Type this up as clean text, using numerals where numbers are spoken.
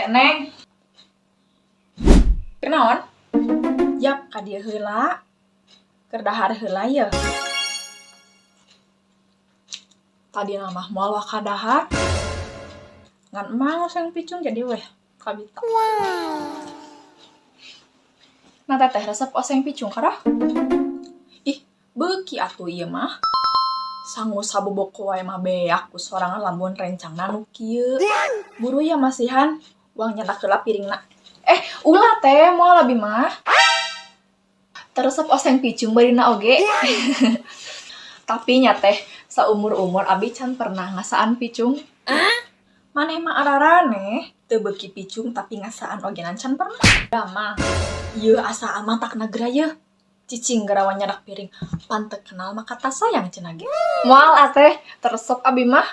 Neng. Kenaon? Yap, ka dieu heula. Keur dahar heula ye. Tadi mah moal waka dahar. Ngan emang oseng picung jadi weh kabita. Nah teteh resep oseng picung karah? Ih, beuki atuh ieu mah. Sangu sabobok wae mah beak ku sorangan lamun rencangna nu kieu. Buru ya masihan, uang nyetak heula piringna. Ulah teh moal abi mah. Teresep oseng picung beurina oge. Tapi nya teh saumur-umur abi can pernah ngasaan picung. Maneh mah araraneh teu beuki picung tapi ngasaan ogenan can pernah. Da mah ieu asa amah tak nagra yeuh. Cicing garawan nyadak piring. Pan teu kenal mah kata sayang cenah ge. Moal ateh teresep abi mah.